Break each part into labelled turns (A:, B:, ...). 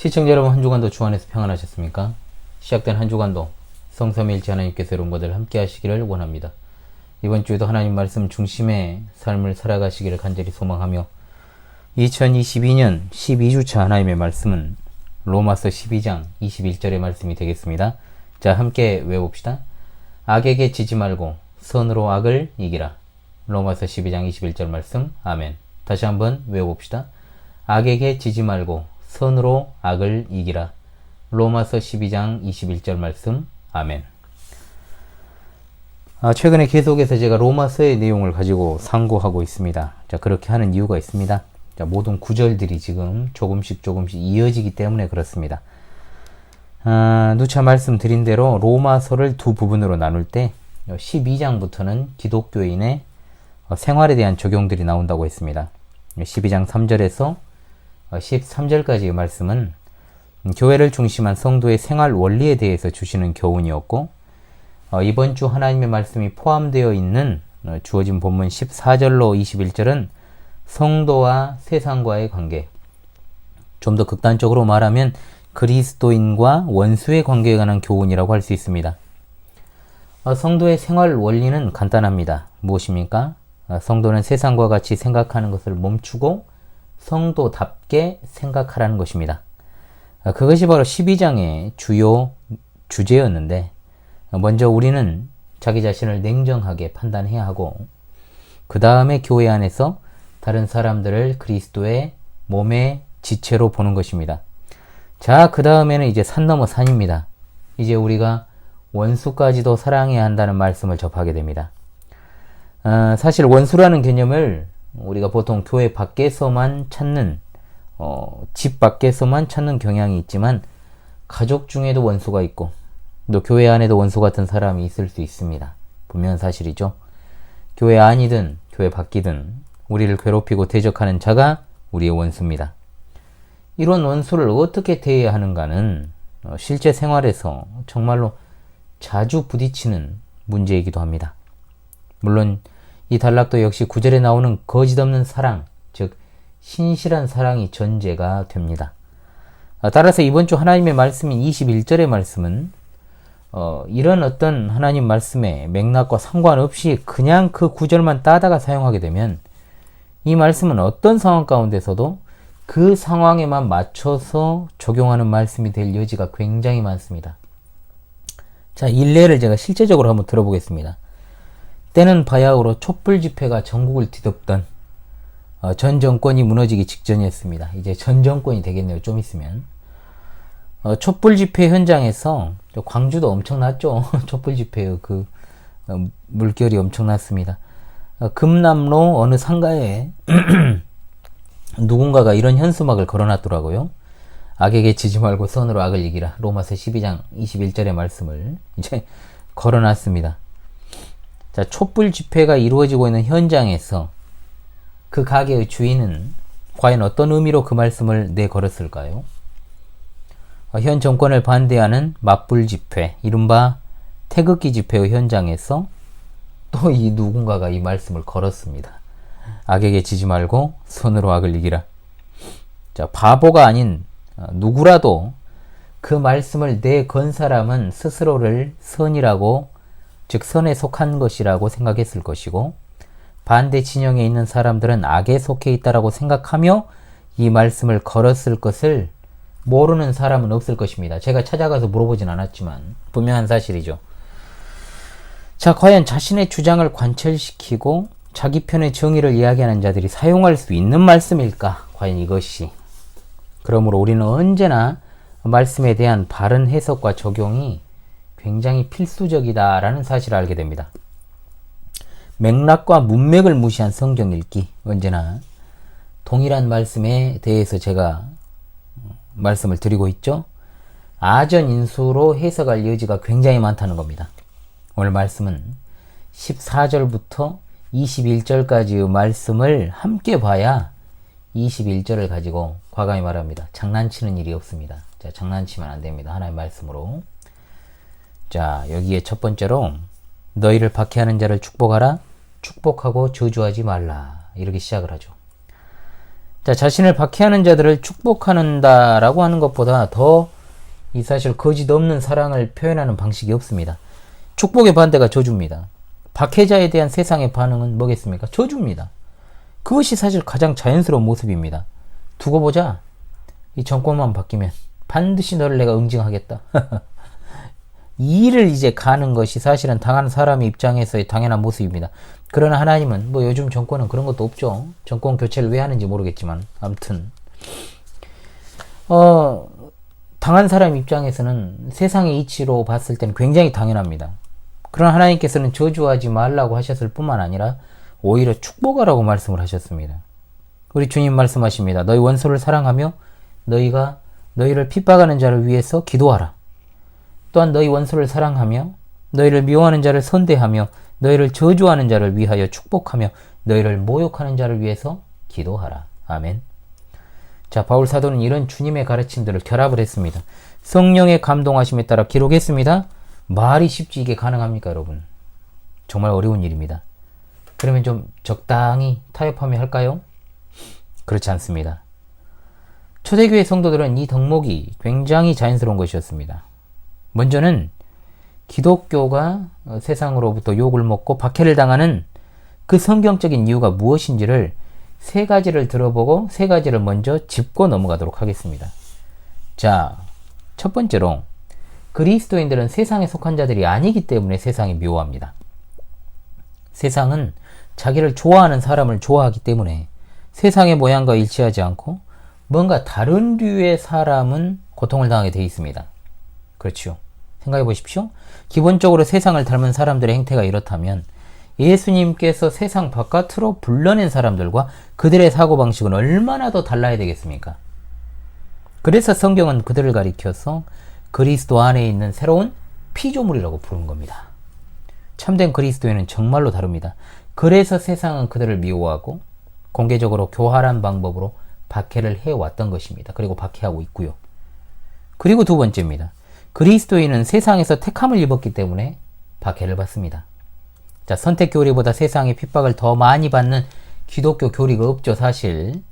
A: 시청자 여러분, 한 주간도 주 안에서 평안하셨습니까? 시작된 한 주간도 성삼위일체 하나님께서 여러분들 함께 하시기를 원합니다. 이번 주에도 하나님 말씀 중심의 삶을 살아가시기를 간절히 소망하며 2022년 12주차 하나님의 말씀은 로마서 12장 21절의 말씀이 되겠습니다. 자, 함께 외워봅시다. 악에게 지지 말고 선으로 악을 이기라. 로마서 12장 21절 말씀. 아멘. 다시 한번 외워봅시다. 악에게 지지 말고 선으로 악을 이기라. 로마서 12장 21절 말씀. 아멘. 최근에 계속해서 제가 로마서의 내용을 가지고 상고하고 있습니다. 자, 그렇게 하는 이유가 있습니다. 자, 모든 구절들이 지금 조금씩 이어지기 때문에 그렇습니다. 누차 말씀드린 대로 로마서를 두 부분으로 나눌 때 12장부터는 기독교인의 생활에 대한 적용들이 나온다고 했습니다. 12장 3절에서 13절까지의 말씀은 교회를 중심한 성도의 생활 원리에 대해서 주시는 교훈이었고, 이번 주 하나님의 말씀이 포함되어 있는 주어진 본문 14절로 21절은 성도와 세상과의 관계, 좀 더 극단적으로 말하면 그리스도인과 원수의 관계에 관한 교훈이라고 할 수 있습니다. 성도의 생활 원리는 간단합니다. 무엇입니까? 성도는 세상과 같이 생각하는 것을 멈추고 성도답게 생각하라는 것입니다. 그것이 바로 12장의 주요 주제였는데, 먼저 우리는 자기 자신을 냉정하게 판단해야 하고, 그 다음에 교회 안에서 다른 사람들을 그리스도의 몸의 지체로 보는 것입니다. 자, 그 다음에는 이제 산 넘어 산입니다. 이제 우리가 원수까지도 사랑해야 한다는 말씀을 접하게 됩니다. 사실 원수라는 개념을 우리가 보통 교회 밖에서만 찾는, 집 밖에서만 찾는 경향이 있지만, 가족 중에도 원수가 있고 또 교회 안에도 원수 같은 사람이 있을 수 있습니다. 분명한 사실이죠. 교회 안이든 교회 밖이든 우리를 괴롭히고 대적하는 자가 우리의 원수입니다. 이런 원수를 어떻게 대해야 하는가는 실제 생활에서 정말로 자주 부딪히는 문제이기도 합니다. 물론 이 단락도 역시 9절에 나오는 거짓없는 사랑, 즉 신실한 사랑이 전제가 됩니다. 따라서 이번 주 하나님의 말씀인 21절의 말씀은 이런 어떤 하나님 말씀의 맥락과 상관없이 그냥 그 구절만 따다가 사용하게 되면 이 말씀은 어떤 상황 가운데서도 그 상황에만 맞춰서 적용하는 말씀이 될 여지가 굉장히 많습니다. 자, 일례를 제가 실제적으로 한번 들어보겠습니다. 때는 바야흐로 촛불 집회가 전국을 뒤덮던 전 정권이 무너지기 직전이었습니다. 이제 전 정권이 되겠네요, 좀 있으면. 촛불 집회 현장에서, 광주도 엄청났죠. 촛불 집회의 그 물결이 엄청났습니다. 금남로 어느 상가에 누군가가 이런 현수막을 걸어놨더라고요. 악에게 지지 말고 선으로 악을 이기라. 로마서 12장 21절의 말씀을 이제 걸어놨습니다. 자, 촛불 집회가 이루어지고 있는 현장에서 그 가게의 주인은 과연 어떤 의미로 그 말씀을 내걸었을까요? 현 정권을 반대하는 맞불 집회, 이른바 태극기 집회의 현장에서 또 이 누군가가 이 말씀을 걸었습니다. 악에게 지지 말고 선으로 악을 이기라. 자, 바보가 아닌 누구라도 그 말씀을 내건 사람은 스스로를 선이라고, 즉 선에 속한 것이라고 생각했을 것이고, 반대 진영에 있는 사람들은 악에 속해 있다라고 생각하며 이 말씀을 걸었을 것을 모르는 사람은 없을 것입니다. 제가 찾아가서 물어보진 않았지만 분명한 사실이죠. 자, 과연 자신의 주장을 관철시키고 자기 편의 정의를 이야기하는 자들이 사용할 수 있는 말씀일까? 과연 이것이. 그러므로 우리는 언제나 말씀에 대한 바른 해석과 적용이 굉장히 필수적이다라는 사실을 알게 됩니다. 맥락과 문맥을 무시한 성경 읽기, 언제나 동일한 말씀에 대해서 제가 말씀을 드리고 있죠. 아전인수로 해석할 여지가 굉장히 많다는 겁니다. 오늘 말씀은 14절부터 21절까지의 말씀을 함께 봐야 21절을 가지고 과감히 말합니다. 장난치는 일이 없습니다. 자, 장난치면 안 됩니다. 하나님의 말씀으로. 자, 여기에 첫 번째로 너희를 박해하는 자를 축복하라. 축복하고 저주하지 말라. 이렇게 시작을 하죠. 자, 자, 자신을 박해하는 자들을 축복한다라고 하는 것보다 더 이 사실 거짓 없는 사랑을 표현하는 방식이 없습니다. 축복의 반대가 저주입니다. 박해자에 대한 세상의 반응은 뭐겠습니까? 저주입니다. 그것이 사실 가장 자연스러운 모습입니다. 두고 보자. 이 정권만 바뀌면 반드시 너를 내가 응징하겠다. 이 일을 이제 가는 것이 사실은 당하는 사람의 입장에서의 당연한 모습입니다. 그러나 하나님은 뭐 요즘 정권은 그런 것도 없죠. 정권 교체를 왜 하는지 모르겠지만 아무튼 당한 사람 입장에서는 세상의 이치로 봤을 때는 굉장히 당연합니다. 그러나 하나님께서는 저주하지 말라고 하셨을 뿐만 아니라 오히려 축복하라고 말씀을 하셨습니다. 우리 주님 말씀하십니다. 너희 원수를 사랑하며 너희를 핍박하는 자를 위해서 기도하라. 또한 너희 원수를 사랑하며 너희를 미워하는 자를 선대하며 너희를 저주하는 자를 위하여 축복하며 너희를 모욕하는 자를 위해서 기도하라. 아멘. 자, 바울 사도는 이런 주님의 가르침들을 결합을 했습니다. 성령의 감동하심에 따라 기록했습니다. 말이 쉽지 이게 가능합니까, 여러분? 정말 어려운 일입니다. 그러면 좀 적당히 타협하며 할까요? 그렇지 않습니다. 초대교회 성도들은 이 덕목이 굉장히 자연스러운 것이었습니다. 먼저는 기독교가 세상으로부터 욕을 먹고 박해를 당하는 그 성경적인 이유가 무엇인지를 세 가지를 들어보고 세 가지를 먼저 짚고 넘어가도록 하겠습니다. 자, 첫 번째로 그리스도인들은 세상에 속한 자들이 아니기 때문에 세상이 묘합니다. 세상은 자기를 좋아하는 사람을 좋아하기 때문에 세상의 모양과 일치하지 않고 뭔가 다른 류의 사람은 고통을 당하게 되어 있습니다. 그렇죠. 생각해 보십시오. 기본적으로 세상을 닮은 사람들의 행태가 이렇다면 예수님께서 세상 바깥으로 불러낸 사람들과 그들의 사고방식은 얼마나 더 달라야 되겠습니까? 그래서 성경은 그들을 가리켜서 그리스도 안에 있는 새로운 피조물이라고 부르는 겁니다. 참된 그리스도인은 정말로 다릅니다. 그래서 세상은 그들을 미워하고 공개적으로 교활한 방법으로 박해를 해왔던 것입니다. 그리고 박해하고 있고요. 그리고 두 번째입니다. 그리스도인은 세상에서 택함을 입었기 때문에 박해를 받습니다. 자, 선택 교리보다 세상의 핍박을 더 많이 받는 기독교 교리가 없죠, 사실.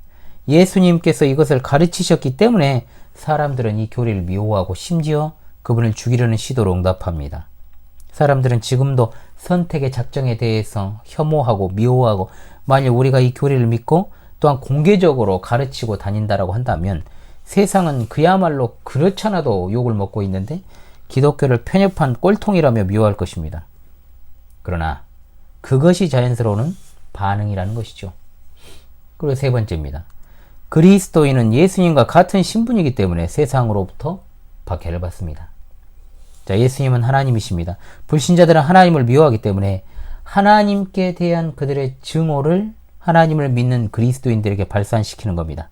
A: 예수님께서 이것을 가르치셨기 때문에 사람들은 이 교리를 미워하고 심지어 그분을 죽이려는 시도로 응답합니다. 사람들은 지금도 선택의 작정에 대해서 혐오하고 미워하고 만일 우리가 이 교리를 믿고 또한 공개적으로 가르치고 다닌다라고 한다면 세상은 그야말로 그렇잖아도 욕을 먹고 있는데 기독교를 편협한 꼴통이라며 미워할 것입니다. 그러나 그것이 자연스러운 반응이라는 것이죠. 그리고 세 번째입니다. 그리스도인은 예수님과 같은 신분이기 때문에 세상으로부터 박해를 받습니다. 자, 예수님은 하나님이십니다. 불신자들은 하나님을 미워하기 때문에 하나님께 대한 그들의 증오를 하나님을 믿는 그리스도인들에게 발산시키는 겁니다.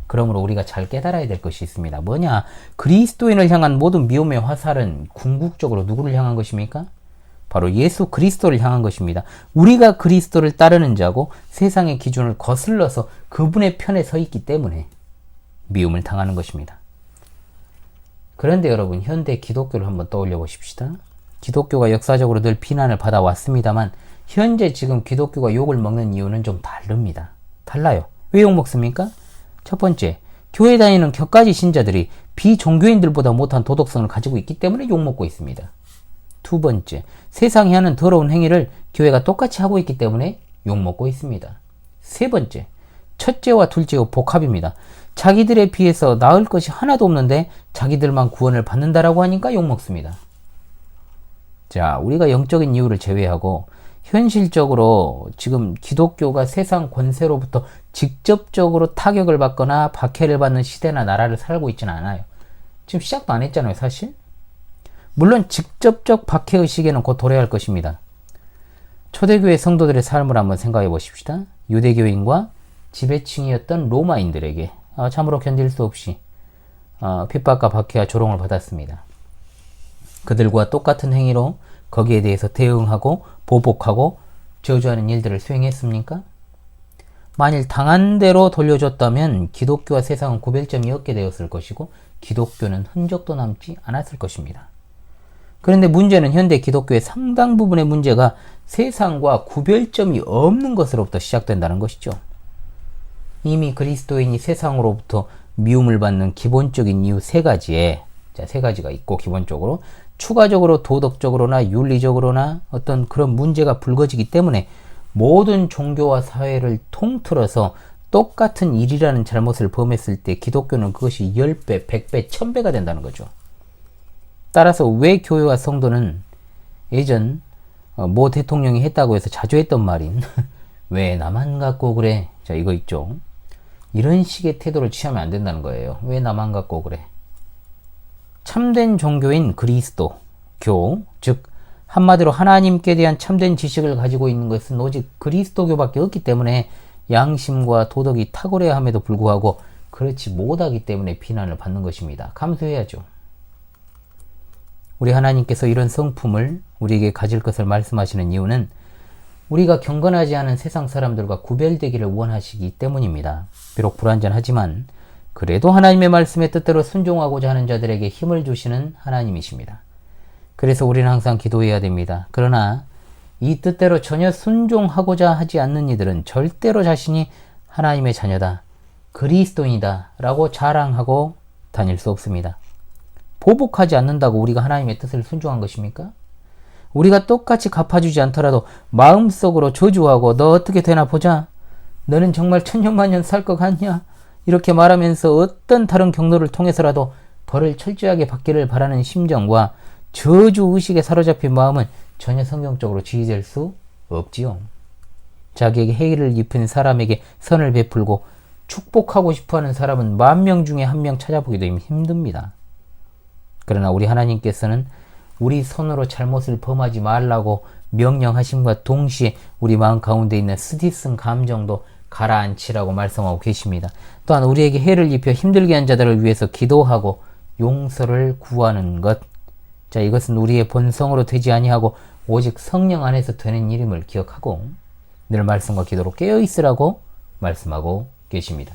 A: 그러므로 우리가 잘 깨달아야 될 것이 있습니다. 뭐냐? 그리스도인을 향한 모든 미움의 화살은 궁극적으로 누구를 향한 것입니까? 바로 예수 그리스도를 향한 것입니다. 우리가 그리스도를 따르는 자고 세상의 기준을 거슬러서 그분의 편에 서 있기 때문에 미움을 당하는 것입니다. 그런데 여러분, 현대 기독교를 한번 떠올려 보십시다. 기독교가 역사적으로 늘 비난을 받아왔습니다만 현재 지금 기독교가 욕을 먹는 이유는 좀 다릅니다. 달라요. 왜 욕 먹습니까? 첫 번째, 교회 다니는 격가지 신자들이 비종교인들보다 못한 도덕성을 가지고 있기 때문에 욕 먹고 있습니다. 두 번째, 세상이 하는 더러운 행위를 교회가 똑같이 하고 있기 때문에 욕먹고 있습니다. 세 번째, 첫째와 둘째의 복합입니다. 자기들에 비해서 나을 것이 하나도 없는데 자기들만 구원을 받는다라고 하니까 욕먹습니다. 자, 우리가 영적인 이유를 제외하고 현실적으로 지금 기독교가 세상 권세로부터 직접적으로 타격을 받거나 박해를 받는 시대나 나라를 살고 있지는 않아요. 지금 시작도 안 했잖아요, 사실. 물론 직접적 박해의 시기는 곧 도래할 것입니다. 초대교회 성도들의 삶을 한번 생각해 보십시다. 유대교인과 지배층이었던 로마인들에게 참으로 견딜 수 없이 핍박과 박해와 조롱을 받았습니다. 그들과 똑같은 행위로 거기에 대해서 대응하고 보복하고 저주하는 일들을 수행했습니까? 만일 당한 대로 돌려줬다면 기독교와 세상은 구별점이 없게 되었을 것이고 기독교는 흔적도 남지 않았을 것입니다. 그런데 문제는 현대 기독교의 상당 부분의 문제가 세상과 구별점이 없는 것으로부터 시작된다는 것이죠. 이미 그리스도인이 세상으로부터 미움을 받는 기본적인 이유 세 가지에, 자, 세 가지가 있고, 기본적으로 추가적으로 도덕적으로나 윤리적으로나 어떤 그런 문제가 불거지기 때문에 모든 종교와 사회를 통틀어서 똑같은 일이라는 잘못을 범했을 때 기독교는 그것이 10배, 100배, 1000배가 된다는 거죠. 따라서 왜 교회와 성도는 예전 모 대통령이 했다고 해서 자주 했던 말인 왜 나만 갖고 그래? 자, 이거 있죠. 이런 식의 태도를 취하면 안 된다는 거예요. 왜 나만 갖고 그래? 참된 종교인 그리스도교, 즉 한마디로 하나님께 대한 참된 지식을 가지고 있는 것은 오직 그리스도교밖에 없기 때문에 양심과 도덕이 탁월해야 함에도 불구하고 그렇지 못하기 때문에 비난을 받는 것입니다. 감수해야죠. 우리 하나님께서 이런 성품을 우리에게 가질 것을 말씀하시는 이유는 우리가 경건하지 않은 세상 사람들과 구별되기를 원하시기 때문입니다. 비록 불완전하지만 그래도 하나님의 말씀의 뜻대로 순종하고자 하는 자들에게 힘을 주시는 하나님이십니다. 그래서 우리는 항상 기도해야 됩니다. 그러나 이 뜻대로 전혀 순종하고자 하지 않는 이들은 절대로 자신이 하나님의 자녀다, 그리스도인이다 라고 자랑하고 다닐 수 없습니다. 보복하지 않는다고 우리가 하나님의 뜻을 순종한 것입니까? 우리가 똑같이 갚아주지 않더라도 마음속으로 저주하고 너 어떻게 되나 보자, 너는 정말 천년만년 살 것 같냐, 이렇게 말하면서 어떤 다른 경로를 통해서라도 벌을 철저하게 받기를 바라는 심정과 저주의식에 사로잡힌 마음은 전혀 성경적으로 지지될 수 없지요. 자기에게 해를 입힌 사람에게 선을 베풀고 축복하고 싶어하는 사람은 10,000명 중에 1명 찾아보기도 힘듭니다. 그러나 우리 하나님께서는 우리 손으로 잘못을 범하지 말라고 명령하심과 동시에 우리 마음 가운데 있는 스디슨 감정도 가라앉히라고 말씀하고 계십니다. 또한 우리에게 해를 입혀 힘들게 한 자들을 위해서 기도하고 용서를 구하는 것, 자, 이것은 우리의 본성으로 되지 아니하고 오직 성령 안에서 되는 일임을 기억하고 늘 말씀과 기도로 깨어있으라고 말씀하고 계십니다.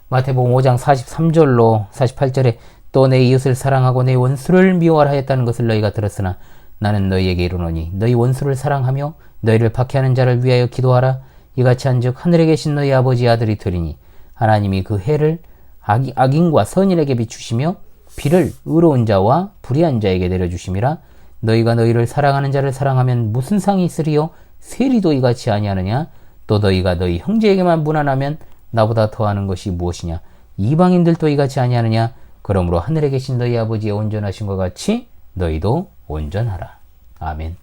A: 마태복음 5장 43절로 48절에 또 내 이웃을 사랑하고 내 원수를 미워하라 했다는 것을 너희가 들었으나 나는 너희에게 이르노니 너희 원수를 사랑하며 너희를 박해하는 자를 위하여 기도하라. 이같이 한즉 하늘에 계신 너희 아버지 아들이 되리니 하나님이 그 해를 악인과 선인에게 비추시며 비를 의로운 자와 불의한 자에게 내려주심이라. 너희가 너희를 사랑하는 자를 사랑하면 무슨 상이 있으리요? 세리도 이같이 아니하느냐? 또 너희가 너희 형제에게만 무난하면 나보다 더하는 것이 무엇이냐? 이방인들도 이같이 아니하느냐? 그러므로 하늘에 계신 너희 아버지의 온전하신 것 같이 너희도 온전하라. 아멘.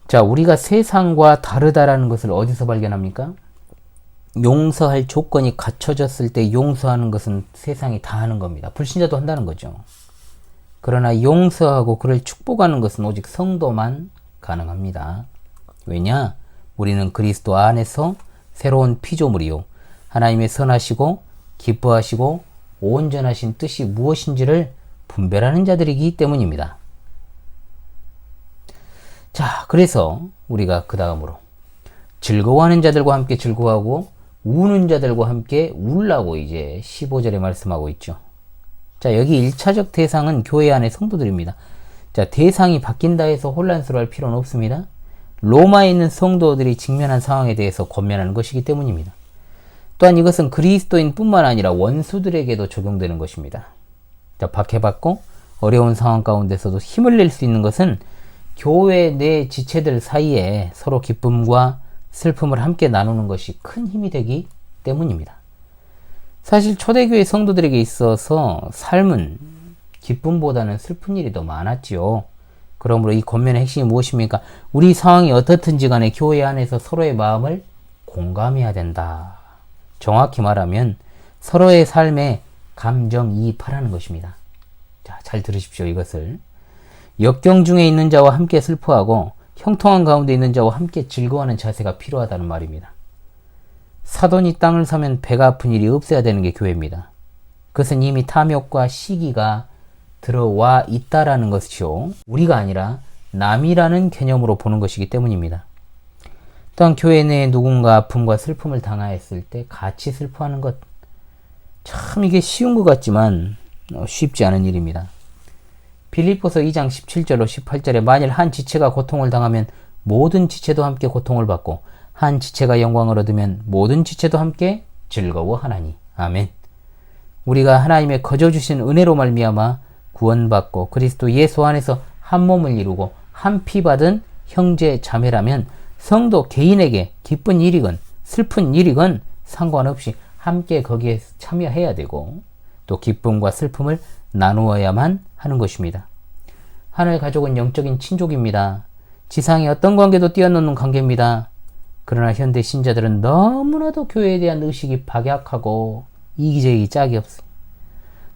A: 자, 우리가 세상과 다르다라는 것을 어디서 발견합니까? 용서할 조건이 갖춰졌을 때 용서하는 것은 세상이 다 하는 겁니다. 불신자도 한다는 거죠. 그러나 용서하고 그를 축복하는 것은 오직 성도만 가능합니다. 왜냐? 우리는 그리스도 안에서 새로운 피조물이요, 하나님의 선하시고 기뻐하시고 온전하신 뜻이 무엇인지를 분별하는 자들이기 때문입니다. 자, 그래서 우리가 그 다음으로 즐거워하는 자들과 함께 즐거워하고 우는 자들과 함께 울라고 이제 15절에 말씀하고 있죠. 자, 여기 1차적 대상은 교회 안의 성도들입니다. 자, 대상이 바뀐다 해서 혼란스러워할 필요는 없습니다. 로마에 있는 성도들이 직면한 상황에 대해서 권면하는 것이기 때문입니다. 또한 이것은 그리스도인 뿐만 아니라 원수들에게도 적용되는 것입니다. 자, 박해받고 어려운 상황 가운데서도 힘을 낼 수 있는 것은 교회 내 지체들 사이에 서로 기쁨과 슬픔을 함께 나누는 것이 큰 힘이 되기 때문입니다. 사실 초대교회 성도들에게 있어서 삶은 기쁨보다는 슬픈 일이 더 많았지요. 그러므로 이 권면의 핵심이 무엇입니까? 우리 상황이 어떻든지 간에 교회 안에서 서로의 마음을 공감해야 된다. 정확히 말하면 서로의 삶에 감정이입하라는 것입니다. 자, 잘 들으십시오. 이것을 역경 중에 있는 자와 함께 슬퍼하고 형통한 가운데 있는 자와 함께 즐거워하는 자세가 필요하다는 말입니다. 사돈이 땅을 사면 배가 아픈 일이 없어야 되는 게 교회입니다. 그것은 이미 탐욕과 시기가 들어와 있다라는 것이요, 우리가 아니라 남이라는 개념으로 보는 것이기 때문입니다. 또한 교회 내에 누군가 아픔과 슬픔을 당하였을 때 같이 슬퍼하는 것, 참 이게 쉬운 것 같지만 쉽지 않은 일입니다. 빌립보서 2장 17절로 18절에 만일 한 지체가 고통을 당하면 모든 지체도 함께 고통을 받고 한 지체가 영광을 얻으면 모든 지체도 함께 즐거워하나니. 아멘. 우리가 하나님의 거저 주신 은혜로 말미암아 구원받고 그리스도 예수 안에서 한 몸을 이루고 한 피 받은 형제 자매라면 성도 개인에게 기쁜 일이건 슬픈 일이건 상관없이 함께 거기에 참여해야 되고 또 기쁨과 슬픔을 나누어야만 하는 것입니다. 하늘 가족은 영적인 친족입니다. 지상의 어떤 관계도 뛰어넘는 관계입니다. 그러나 현대 신자들은 너무나도 교회에 대한 의식이 박약하고 이기적이 짝이 없어요.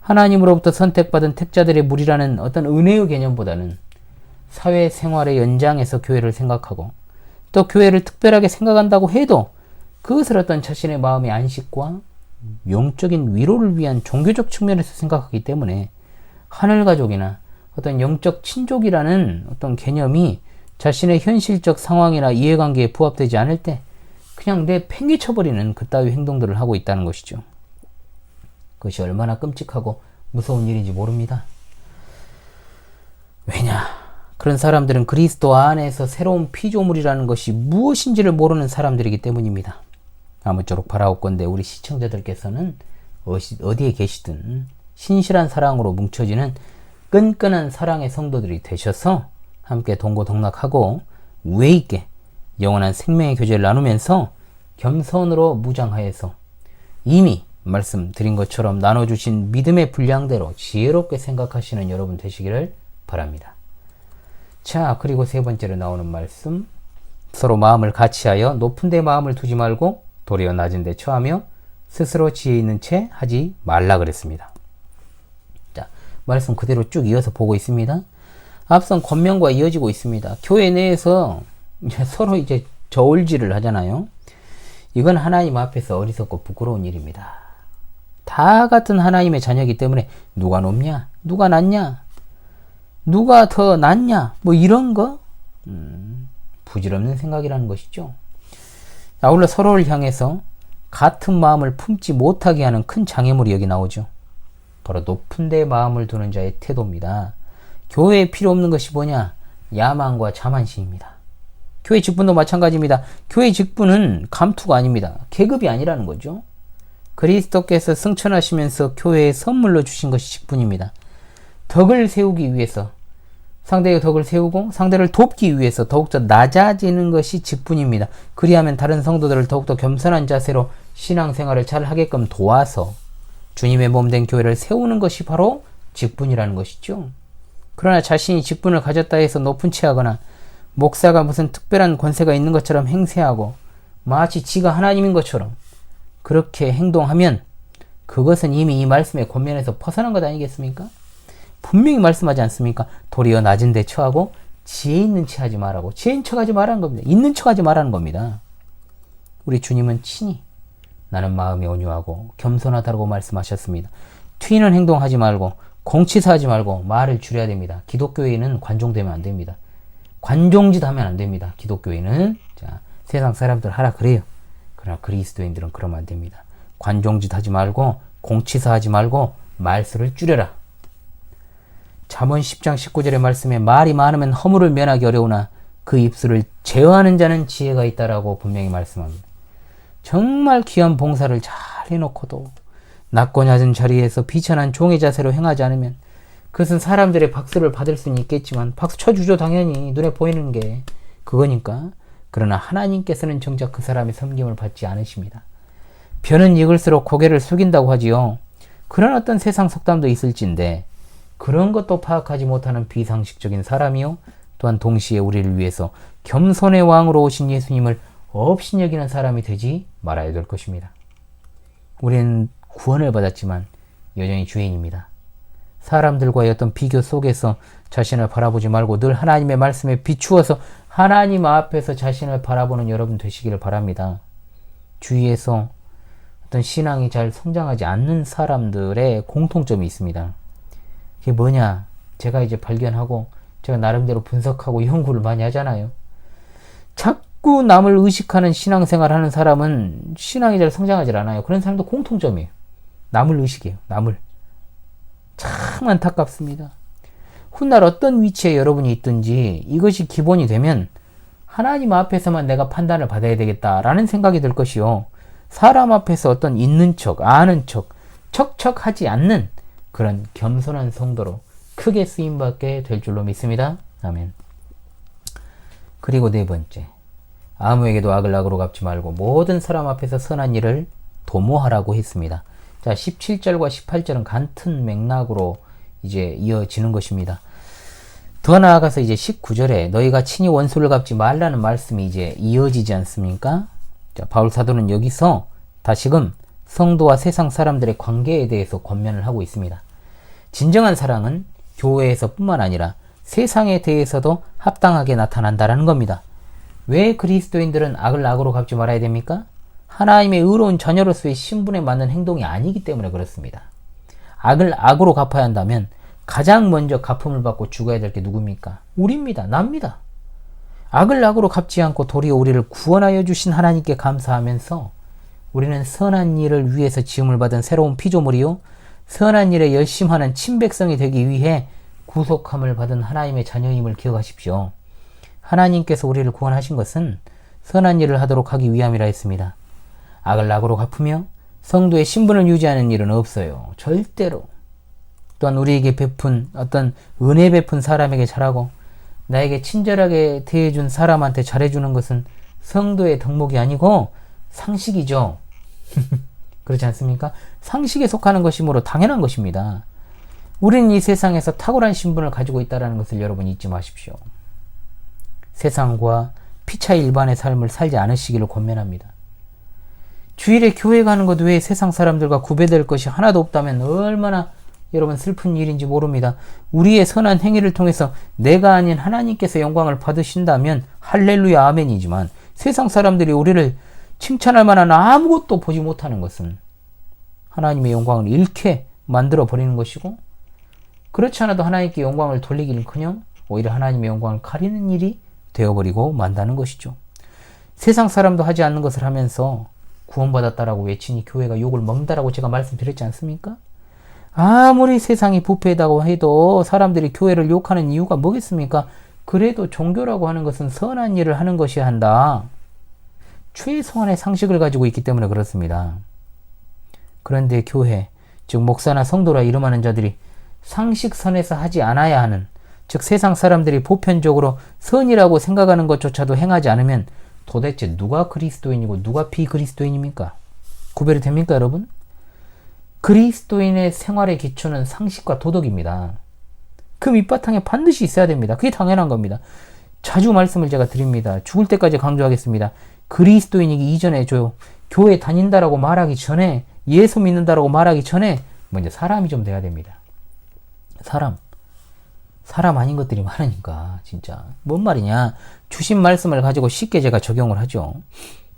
A: 하나님으로부터 선택받은 택자들의 무리라는 어떤 은혜의 개념보다는 사회생활의 연장에서 교회를 생각하고 또 교회를 특별하게 생각한다고 해도 그것을 어떤 자신의 마음의 안식과 영적인 위로를 위한 종교적 측면에서 생각하기 때문에 하늘가족이나 어떤 영적 친족이라는 어떤 개념이 자신의 현실적 상황이나 이해관계에 부합되지 않을 때 그냥 팽개쳐버리는 그따위 행동들을 하고 있다는 것이죠. 그것이 얼마나 끔찍하고 무서운 일인지 모릅니다. 왜냐? 그런 사람들은 그리스도 안에서 새로운 피조물이라는 것이 무엇인지를 모르는 사람들이기 때문입니다. 아무쪼록 바라옵건대 우리 시청자들께서는 어디에 계시든 신실한 사랑으로 뭉쳐지는 끈끈한 사랑의 성도들이 되셔서 함께 동고동락하고 우애 있게 영원한 생명의 교제를 나누면서 겸손으로 무장하여서 이미 말씀드린 것처럼 나눠주신 믿음의 분량대로 지혜롭게 생각하시는 여러분 되시기를 바랍니다. 자, 그리고 세 번째로 나오는 말씀, 서로 마음을 같이하여 높은 데 마음을 두지 말고 도리어 낮은 데 처하며 스스로 지혜 있는 채 하지 말라 그랬습니다. 자, 말씀 그대로 쭉 이어서 보고 있습니다. 앞선 권면과 이어지고 있습니다. 교회 내에서 서로 저울질을 하잖아요. 이건 하나님 앞에서 어리석고 부끄러운 일입니다. 다 같은 하나님의 자녀이기 때문에 누가 높냐? 누가 낮냐? 누가 더 낫냐? 뭐 이런 거? 부질없는 생각이라는 것이죠. 아울러 서로를 향해서 같은 마음을 품지 못하게 하는 큰 장애물이 여기 나오죠. 바로 높은 데 마음을 두는 자의 태도입니다. 교회에 필요 없는 것이 뭐냐? 야만과 자만심입니다. 교회 직분도 마찬가지입니다. 교회 직분은 감투가 아닙니다. 계급이 아니라는 거죠. 그리스도께서 승천하시면서 교회에 선물로 주신 것이 직분입니다. 덕을 세우기 위해서 상대의 덕을 세우고 상대를 돕기 위해서 더욱더 낮아지는 것이 직분입니다. 그리하면 다른 성도들을 더욱더 겸손한 자세로 신앙생활을 잘 하게끔 도와서 주님의 몸된 교회를 세우는 것이 바로 직분이라는 것이죠. 그러나 자신이 직분을 가졌다 해서 높은 채 하거나 목사가 무슨 특별한 권세가 있는 것처럼 행세하고 마치 지가 하나님인 것처럼 그렇게 행동하면 그것은 이미 이 말씀의 권면에서 벗어난 것 아니겠습니까? 분명히 말씀하지 않습니까? 도리어 낮은 데 처하고 지혜 있는 채 하지 말라고. 지혜 있는 척 하지 말라는 겁니다. 있는 척 하지 말라는 겁니다. 우리 주님은 친히 나는 마음이 온유하고 겸손하다고 말씀하셨습니다. 튀는 행동하지 말고 공치사하지 말고 말을 줄여야 됩니다. 기독교인은 관종되면 안 됩니다. 관종짓 하면 안 됩니다. 기독교인은 자, 세상 사람들 하라 그래요. 그러나 그리스도인들은 그러면 안 됩니다. 관종짓 하지 말고 공치사하지 말고 말수를 줄여라. 잠언 10장 19절의 말씀에 말이 많으면 허물을 면하기 어려우나 그 입술을 제어하는 자는 지혜가 있다라고 분명히 말씀합니다. 정말 귀한 봉사를 잘 해놓고도 낮고 낮은 자리에서 비천한 종의 자세로 행하지 않으면 그것은 사람들의 박수를 받을 수는 있겠지만 박수 쳐주죠. 당연히 눈에 보이는 게 그거니까. 그러나 하나님께서는 정작 그 사람의 섬김을 받지 않으십니다. 벼는 익을수록 고개를 숙인다고 하지요. 그런 어떤 세상 속담도 있을진데 그런 것도 파악하지 못하는 비상식적인 사람이요. 또한 동시에 우리를 위해서 겸손의 왕으로 오신 예수님을 업신여기는 사람이 되지 말아야 될 것입니다. 우리는 구원을 받았지만 여전히 죄인입니다. 사람들과의 어떤 비교 속에서 자신을 바라보지 말고 늘 하나님의 말씀에 비추어서 하나님 앞에서 자신을 바라보는 여러분 되시기를 바랍니다. 주위에서 어떤 신앙이 잘 성장하지 않는 사람들의 공통점이 있습니다. 그게 뭐냐? 제가 발견하고 제가 나름대로 분석하고 연구를 많이 하잖아요. 자꾸 남을 의식하는 신앙생활 하는 사람은 신앙이 잘 성장하지 않아요. 그런 사람도 공통점이에요. 남을 의식해요. 남을. 참 안타깝습니다. 훗날 어떤 위치에 여러분이 있든지 이것이 기본이 되면 하나님 앞에서만 내가 판단을 받아야 되겠다라는 생각이 들 것이요. 사람 앞에서 어떤 있는 척, 아는 척, 척척하지 않는 그런 겸손한 성도로 크게 쓰임받게 될 줄로 믿습니다. 아멘. 그리고 네 번째, 아무에게도 악을 악으로 갚지 말고 모든 사람 앞에서 선한 일을 도모하라고 했습니다. 자, 17절과 18절은 같은 맥락으로 이제 이어지는 것입니다. 더 나아가서 이제 19절에 너희가 친히 원수를 갚지 말라는 말씀이 이제 이어지지 않습니까? 자, 바울 사도는 여기서 다시금 성도와 세상 사람들의 관계에 대해서 권면을 하고 있습니다. 진정한 사랑은 교회에서 뿐만 아니라 세상에 대해서도 합당하게 나타난다라는 겁니다. 왜 그리스도인들은 악을 악으로 갚지 말아야 됩니까? 하나님의 의로운 자녀로서의 신분에 맞는 행동이 아니기 때문에 그렇습니다. 악을 악으로 갚아야 한다면 가장 먼저 갚음을 받고 죽어야 될 게 누굽니까? 우리입니다. 납니다. 악을 악으로 갚지 않고 도리어 우리를 구원하여 주신 하나님께 감사하면서 우리는 선한 일을 위해서 지음을 받은 새로운 피조물이요 선한 일에 열심하는 친백성이 되기 위해 구속함을 받은 하나님의 자녀임을 기억하십시오. 하나님께서 우리를 구원하신 것은 선한 일을 하도록 하기 위함이라 했습니다. 악을 악으로 갚으며 성도의 신분을 유지하는 일은 없어요. 절대로. 또한 우리에게 베푼 어떤 은혜 베푼 사람에게 잘하고 나에게 친절하게 대해준 사람한테 잘해주는 것은 성도의 덕목이 아니고 상식이죠. 그렇지 않습니까? 상식에 속하는 것이므로 당연한 것입니다. 우리는 이 세상에서 탁월한 신분을 가지고 있다는 것을 여러분 잊지 마십시오. 세상과 피차 일반의 삶을 살지 않으시기를 권면합니다. 주일에 교회 가는 것 외에 세상 사람들과 구별될 것이 하나도 없다면 얼마나 여러분 슬픈 일인지 모릅니다. 우리의 선한 행위를 통해서 내가 아닌 하나님께서 영광을 받으신다면 할렐루야 아멘이지만 세상 사람들이 우리를 칭찬할 만한 아무것도 보지 못하는 것은 하나님의 영광을 잃게 만들어 버리는 것이고 그렇지 않아도 하나님께 영광을 돌리기는커녕 오히려 하나님의 영광을 가리는 일이 되어버리고 만다는 것이죠. 세상 사람도 하지 않는 것을 하면서 구원받았다라고 외치니 교회가 욕을 먹는다라고 제가 말씀드렸지 않습니까? 아무리 세상이 부패하다고 해도 사람들이 교회를 욕하는 이유가 뭐겠습니까? 그래도 종교라고 하는 것은 선한 일을 하는 것이야 한다. 최소한의 상식을 가지고 있기 때문에 그렇습니다. 그런데 교회, 즉 목사나 성도라 이름하는 자들이 상식선에서 하지 않아야 하는, 즉 세상 사람들이 보편적으로 선이라고 생각하는 것조차도 행하지 않으면 도대체 누가 그리스도인이고 누가 비그리스도인입니까? 구별이 됩니까, 여러분? 그리스도인의 생활의 기초는 상식과 도덕입니다. 그 밑바탕에 반드시 있어야 됩니다. 그게 당연한 겁니다. 자주 말씀을 제가 드립니다. 죽을 때까지 강조하겠습니다. 그리스도인이기 이전에 교회 다닌다라고 말하기 전에, 예수 믿는다라고 말하기 전에 먼저 사람이 좀 돼야 됩니다. 사람 아닌 것들이 많으니까 진짜 뭔 말이냐. 주신 말씀을 가지고 쉽게 제가 적용을 하죠.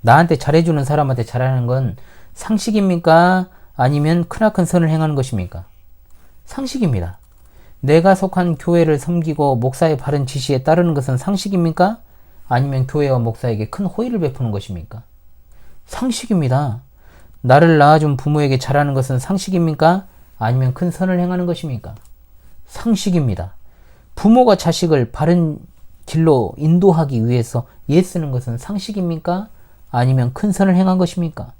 A: 나한테 잘해주는 사람한테 잘하는 건 상식입니까? 아니면 크나큰 선을 행하는 것입니까? 상식입니다. 내가 속한 교회를 섬기고 목사의 바른 지시에 따르는 것은 상식입니까? 아니면 교회와 목사에게 큰 호의를 베푸는 것입니까? 상식입니다. 나를 낳아준 부모에게 잘하는 것은 상식입니까? 아니면 큰 선을 행하는 것입니까? 상식입니다. 부모가 자식을 바른 길로 인도하기 위해서 애쓰는 것은 상식입니까? 아니면 큰 선을 행한 것입니까?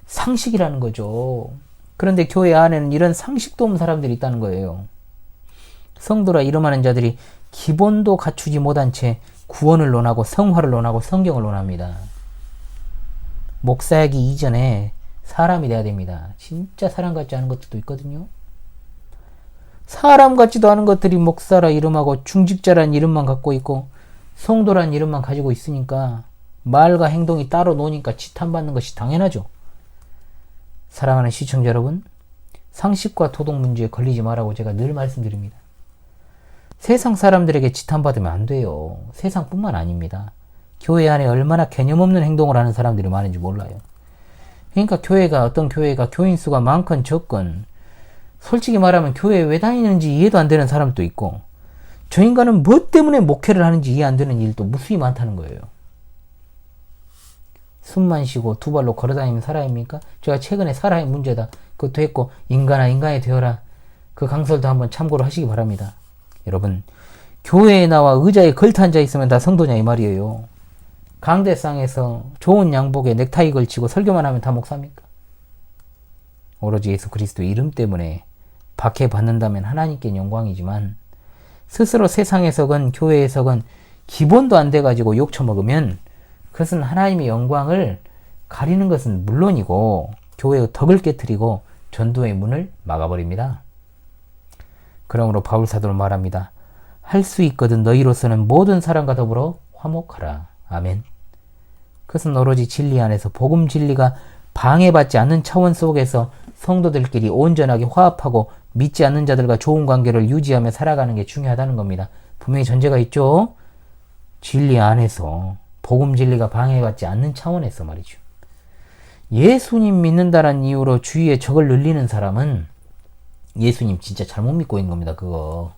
A: 상식이라는 거죠. 그런데 교회 안에는 이런 상식도 없는 사람들이 있다는 거예요. 성도라 이름하는 자들이 기본도 갖추지 못한 채 구원을 논하고 성화를 논하고 성경을 논합니다. 목사이기 이전에 사람이 돼야 됩니다. 진짜 사람 같지 않은 것들도 있거든요. 사람 같지도 않은 것들이 목사라 이름하고 중직자란 이름만 갖고 있고 성도란 이름만 가지고 있으니까 말과 행동이 따로 노니까 지탄받는 것이 당연하죠. 사랑하는 시청자 여러분, 상식과 도덕 문제에 걸리지 말라고 제가 늘 말씀드립니다. 세상 사람들에게 지탄받으면 안 돼요. 세상뿐만 아닙니다. 교회 안에 얼마나 개념 없는 행동을 하는 사람들이 많은지 몰라요. 그러니까 어떤 교회가 교인 수가 많건 적건 솔직히 말하면 교회에 왜 다니는지 이해도 안 되는 사람도 있고 저 인간은 뭐 때문에 목회를 하는지 이해 안 되는 일도 무수히 많다는 거예요. 숨만 쉬고 두 발로 걸어다니는 사람입니까? 제가 최근에 사람의 문제다 그것도 했고 인간아 인간이 되어라 그 강설도 한번 참고로 하시기 바랍니다. 여러분 교회에 나와 의자에 걸터 앉아 있으면 다 성도냐 이 말이에요. 강대상에서 좋은 양복에 넥타이 걸치고 설교만 하면 다 목사입니까? 오로지 예수 그리스도 이름 때문에 박해받는다면 하나님께 영광이지만 스스로 세상에서건 교회에서건 기본도 안 돼가지고 욕 처먹으면 그것은 하나님의 영광을 가리는 것은 물론이고 교회의 덕을 깨트리고 전도의 문을 막아버립니다. 그러므로 바울 사도는 말합니다. 할 수 있거든 너희로서는 모든 사람과 더불어 화목하라. 아멘. 그것은 오로지 진리 안에서 복음 진리가 방해받지 않는 차원 속에서 성도들끼리 온전하게 화합하고 믿지 않는 자들과 좋은 관계를 유지하며 살아가는 게 중요하다는 겁니다. 분명히 전제가 있죠. 진리 안에서 복음 진리가 방해받지 않는 차원에서 말이죠. 예수님 믿는다는 이유로 주위에 적을 늘리는 사람은 예수님 진짜 잘못 믿고 있는 겁니다. 그거.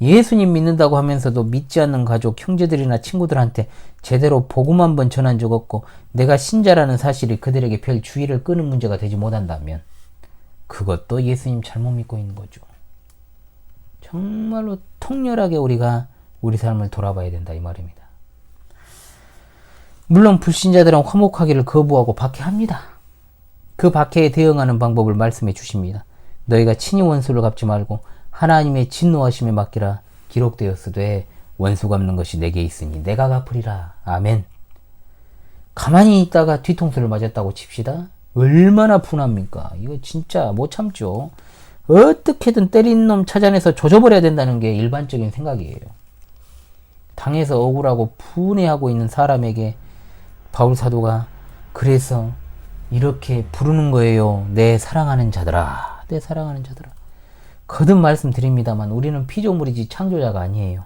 A: 예수님 믿는다고 하면서도 믿지 않는 가족, 형제들이나 친구들한테 제대로 복음 한번 전한 적 없고 내가 신자라는 사실이 그들에게 별 주의를 끄는 문제가 되지 못한다면 그것도 예수님 잘못 믿고 있는 거죠. 정말로 통렬하게 우리가 우리 삶을 돌아봐야 된다 이 말입니다. 물론 불신자들은 화목하기를 거부하고 박해합니다. 그 박해에 대응하는 방법을 말씀해 주십니다. 너희가 친히 원수를 갚지 말고 하나님의 진노하심에 맡기라. 기록되었으되 원수 갚는 것이 내게 있으니 내가 갚으리라. 아멘. 가만히 있다가 뒤통수를 맞았다고 칩시다. 얼마나 분합니까? 이거 진짜 못 참죠. 어떻게든 때린 놈 찾아내서 조져버려야 된다는 게 일반적인 생각이에요. 당해서 억울하고 분해하고 있는 사람에게 바울 사도가 그래서 이렇게 부르는 거예요. 내 사랑하는 자들아. 내 사랑하는 자들아. 거듭 말씀드립니다만 우리는 피조물이지 창조자가 아니에요.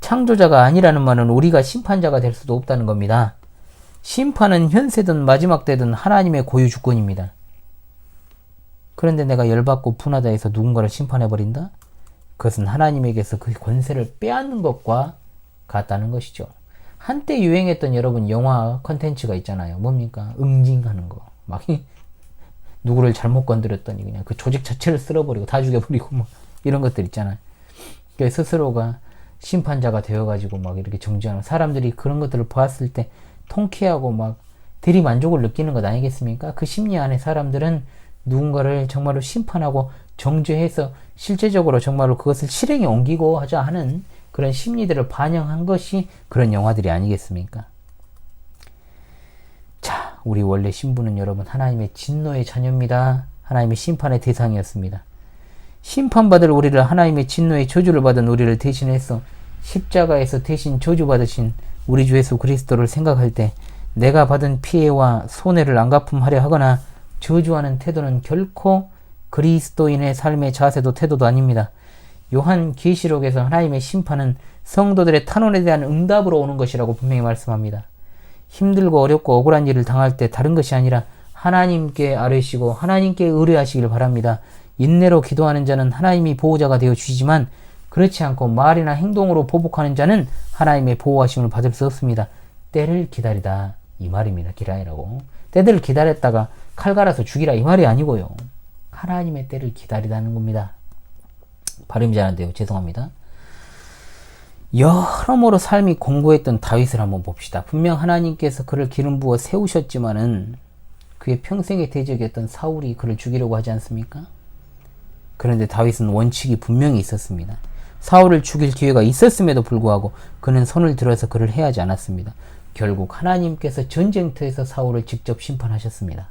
A: 창조자가 아니라는 말은 우리가 심판자가 될 수도 없다는 겁니다. 심판은 현세든 마지막 때든 하나님의 고유 주권입니다. 그런데 내가 열받고 분하다 해서 누군가를 심판해버린다? 그것은 하나님에게서 그 권세를 빼앗는 것과 같다는 것이죠. 한때 유행했던 여러분 영화 컨텐츠가 있잖아요. 뭡니까? 응징하는 거. 막 누구를 잘못 건드렸더니 그냥 그 조직 자체를 쓸어버리고 다 죽여버리고 뭐 이런 것들 있잖아요. 그러니까 스스로가 심판자가 되어가지고 막 이렇게 정죄하는 사람들이 그런 것들을 보았을 때 통쾌하고 막 대리만족을 느끼는 것 아니겠습니까? 그 심리 안에 사람들은 누군가를 정말로 심판하고 정죄해서 실제적으로 정말로 그것을 실행에 옮기고 하자 하는 그런 심리들을 반영한 것이 그런 영화들이 아니겠습니까? 자, 우리 원래 신부는 여러분 하나님의 진노의 자녀입니다. 하나님의 심판의 대상이었습니다. 심판받을 우리를 하나님의 진노의 저주를 받은 우리를 대신해서 십자가에서 대신 저주받으신 우리 주 예수 그리스도를 생각할 때 내가 받은 피해와 손해를 안 갚음하려 하거나 저주하는 태도는 결코 그리스도인의 삶의 자세도 태도도 아닙니다. 요한 계시록에서 하나님의 심판은 성도들의 탄원에 대한 응답으로 오는 것이라고 분명히 말씀합니다. 힘들고 어렵고 억울한 일을 당할 때 다른 것이 아니라 하나님께 아뢰시고 하나님께 의뢰하시길 바랍니다. 인내로 기도하는 자는 하나님이 보호자가 되어 주시지만 그렇지 않고 말이나 행동으로 보복하는 자는 하나님의 보호하심을 받을 수 없습니다. 때를 기다리다 이 말입니다. 기라이라고. 때를 기다렸다가 칼 갈아서 죽이라 이 말이 아니고요. 하나님의 때를 기다리다는 겁니다. 발음이 잘 안 돼요. 죄송합니다. 여러모로 삶이 공고했던 다윗을 한번 봅시다. 분명 하나님께서 그를 기름 부어 세우셨지만은 그의 평생의 대적이었던 사울이 그를 죽이려고 하지 않습니까? 그런데 다윗은 원칙이 분명히 있었습니다. 사울을 죽일 기회가 있었음에도 불구하고 그는 손을 들어서 그를 해하지 않았습니다. 결국 하나님께서 전쟁터에서 사울을 직접 심판하셨습니다.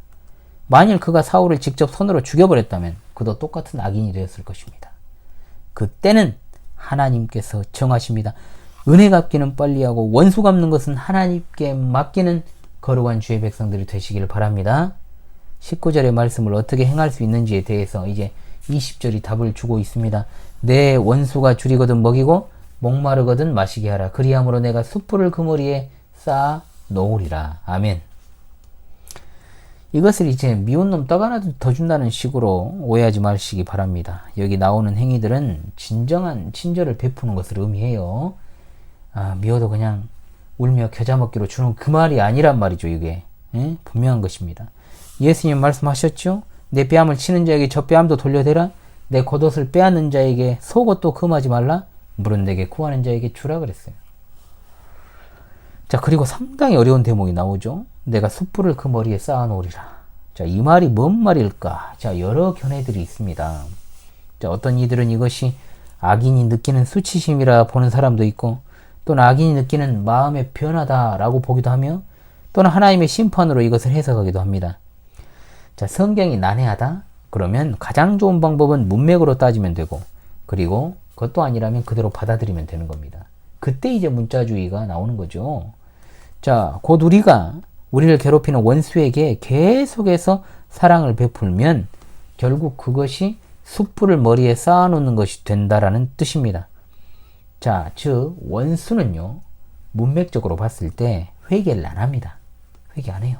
A: 만일 그가 사울을 직접 손으로 죽여버렸다면 그도 똑같은 악인이 되었을 것입니다. 그때는 하나님께서 정하십니다. 은혜 갚기는 빨리하고 원수 갚는 것은 하나님께 맡기는 거룩한 주의 백성들이 되시길 바랍니다. 19절의 말씀을 어떻게 행할 수 있는지에 대해서 이제 20절이 답을 주고 있습니다. 내 원수가 줄이거든 먹이고 목마르거든 마시게 하라. 그리함으로 내가 숯불을 그 머리에 쌓아 놓으리라. 아멘. 이것을 이제 미운 놈 떡 하나 더 준다는 식으로 오해하지 마시기 바랍니다. 여기 나오는 행위들은 진정한 친절을 베푸는 것을 의미해요. 미워도 그냥 울며 겨자 먹기로 주는 그 말이 아니란 말이죠. 이게 분명한 것입니다. 예수님 말씀하셨죠? 내 뺨을 치는 자에게 저 뺨도 돌려대라. 내 겉옷을 빼앗는 자에게 속옷도 금하지 말라. 물은 내게 구하는 자에게 주라 그랬어요. 자, 그리고 상당히 어려운 대목이 나오죠. 내가 숯불을 그 머리에 쌓아놓으리라. 자, 이 말이 뭔 말일까? 자, 여러 견해들이 있습니다. 자, 어떤 이들은 이것이 악인이 느끼는 수치심이라 보는 사람도 있고, 또는 악인이 느끼는 마음의 변화다라고 보기도 하며, 또는 하나님의 심판으로 이것을 해석하기도 합니다. 자, 성경이 난해하다? 그러면 가장 좋은 방법은 문맥으로 따지면 되고, 그리고 그것도 아니라면 그대로 받아들이면 되는 겁니다. 그때 이제 문자주의가 나오는 거죠. 자, 곧 우리가 우리를 괴롭히는 원수에게 계속해서 사랑을 베풀면 결국 그것이 숯불을 머리에 쌓아놓는 것이 된다라는 뜻입니다. 자, 즉 원수는요, 문맥적으로 봤을 때 회개를 안 합니다. 회개 안 해요.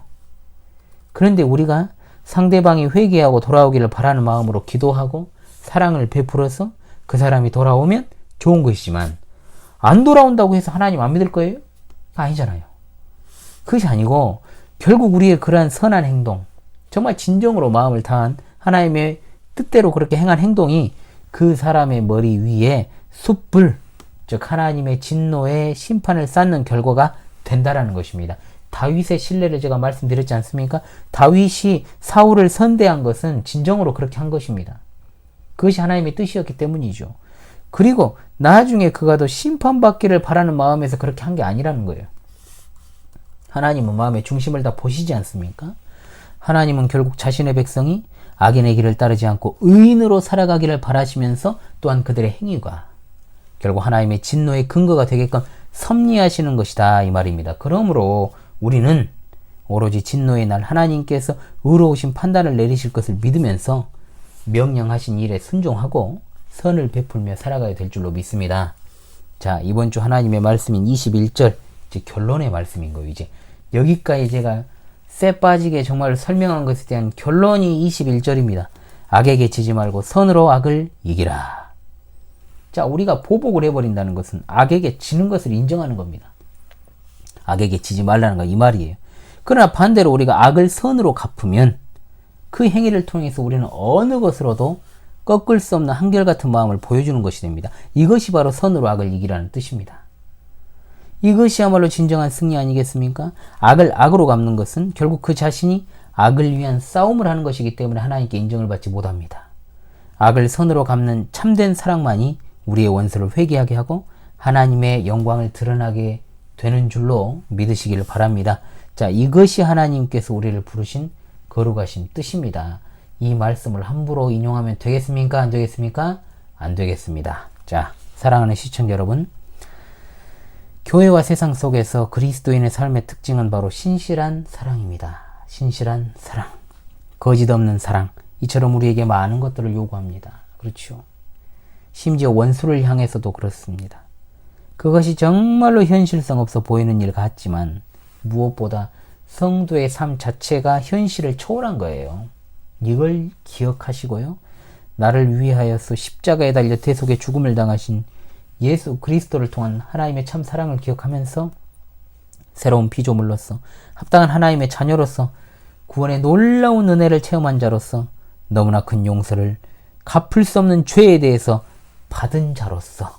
A: 그런데 우리가 상대방이 회개하고 돌아오기를 바라는 마음으로 기도하고 사랑을 베풀어서 그 사람이 돌아오면 좋은 것이지만, 안 돌아온다고 해서 하나님 안 믿을 거예요? 아니잖아요. 그것이 아니고 결국 우리의 그러한 선한 행동, 정말 진정으로 마음을 다한 하나님의 뜻대로 그렇게 행한 행동이 그 사람의 머리 위에 숯불, 즉 하나님의 진노의 심판을 쌓는 결과가 된다라는 것입니다. 다윗의 신뢰를 제가 말씀드렸지 않습니까? 다윗이 사울을 선대한 것은 진정으로 그렇게 한 것입니다. 그것이 하나님의 뜻이었기 때문이죠. 그리고 나중에 그가 더 심판받기를 바라는 마음에서 그렇게 한 게 아니라는 거예요. 하나님은 마음의 중심을 다 보시지 않습니까? 하나님은 결국 자신의 백성이 악인의 길을 따르지 않고 의인으로 살아가기를 바라시면서 또한 그들의 행위가 결국 하나님의 진노의 근거가 되게끔 섭리하시는 것이다, 이 말입니다. 그러므로 우리는 오로지 진노의 날 하나님께서 의로우신 판단을 내리실 것을 믿으면서 명령하신 일에 순종하고 선을 베풀며 살아가야 될 줄로 믿습니다. 자, 이번 주 하나님의 말씀인 21절, 이제 결론의 말씀인 거예요. 이제 여기까지 제가 쎄 빠지게 정말 설명한 것에 대한 결론이 21절입니다. 악에게 지지 말고 선으로 악을 이기라. 자, 우리가 보복을 해버린다는 것은 악에게 지는 것을 인정하는 겁니다. 악에게 지지 말라는 거 이 말이에요. 그러나 반대로 우리가 악을 선으로 갚으면 그 행위를 통해서 우리는 어느 것으로도 꺾을 수 없는 한결같은 마음을 보여주는 것이 됩니다. 이것이 바로 선으로 악을 이기라는 뜻입니다. 이것이야말로 진정한 승리 아니겠습니까? 악을 악으로 갚는 것은 결국 그 자신이 악을 위한 싸움을 하는 것이기 때문에 하나님께 인정을 받지 못합니다. 악을 선으로 갚는 참된 사랑만이 우리의 원수를 회개하게 하고 하나님의 영광을 드러나게 되는 줄로 믿으시기를 바랍니다. 자, 이것이 하나님께서 우리를 부르신 거룩하신 뜻입니다. 이 말씀을 함부로 인용하면 되겠습니까? 안 되겠습니까? 안 되겠습니다. 자, 사랑하는 시청자 여러분, 교회와 세상 속에서 그리스도인의 삶의 특징은 바로 신실한 사랑입니다. 신실한 사랑, 거짓 없는 사랑, 이처럼 우리에게 많은 것들을 요구합니다. 그렇죠? 심지어 원수를 향해서도 그렇습니다. 그것이 정말로 현실성 없어 보이는 일 같지만 무엇보다 성도의 삶 자체가 현실을 초월한 거예요. 이걸 기억하시고요. 나를 위하여서 십자가에 달려 대속의 죽음을 당하신 예수 그리스도를 통한 하나님의 참 사랑을 기억하면서 새로운 피조물로서 합당한 하나님의 자녀로서 구원의 놀라운 은혜를 체험한 자로서 너무나 큰 용서를 갚을 수 없는 죄에 대해서 받은 자로서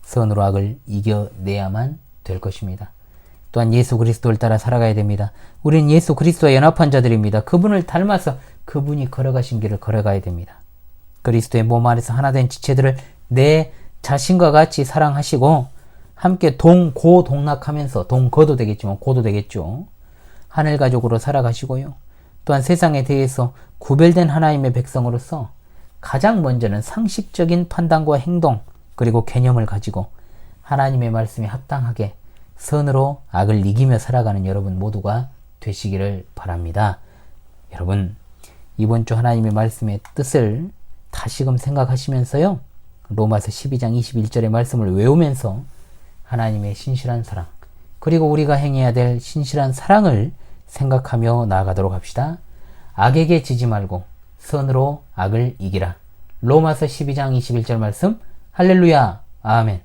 A: 선으로 악을 이겨내야만 될 것입니다. 또한 예수 그리스도를 따라 살아가야 됩니다. 우리는 예수 그리스도와 연합한 자들입니다. 그분을 닮아서 그분이 걸어가신 길을 걸어가야 됩니다. 그리스도의 몸 안에서 하나된 지체들을 내 자신과 같이 사랑하시고 함께 동고동락하면서, 동거도 되겠지만 고도 되겠죠. 하늘 가족으로 살아가시고요. 또한 세상에 대해서 구별된 하나님의 백성으로서 가장 먼저는 상식적인 판단과 행동 그리고 개념을 가지고 하나님의 말씀에 합당하게 선으로 악을 이기며 살아가는 여러분 모두가 되시기를 바랍니다. 여러분, 이번 주 하나님의 말씀의 뜻을 다시금 생각하시면서요, 로마서 12장 21절의 말씀을 외우면서 하나님의 신실한 사랑, 그리고 우리가 행해야 될 신실한 사랑을 생각하며 나아가도록 합시다. 악에게 지지 말고 선으로 악을 이기라. 로마서 12장 21절 말씀, 할렐루야, 아멘.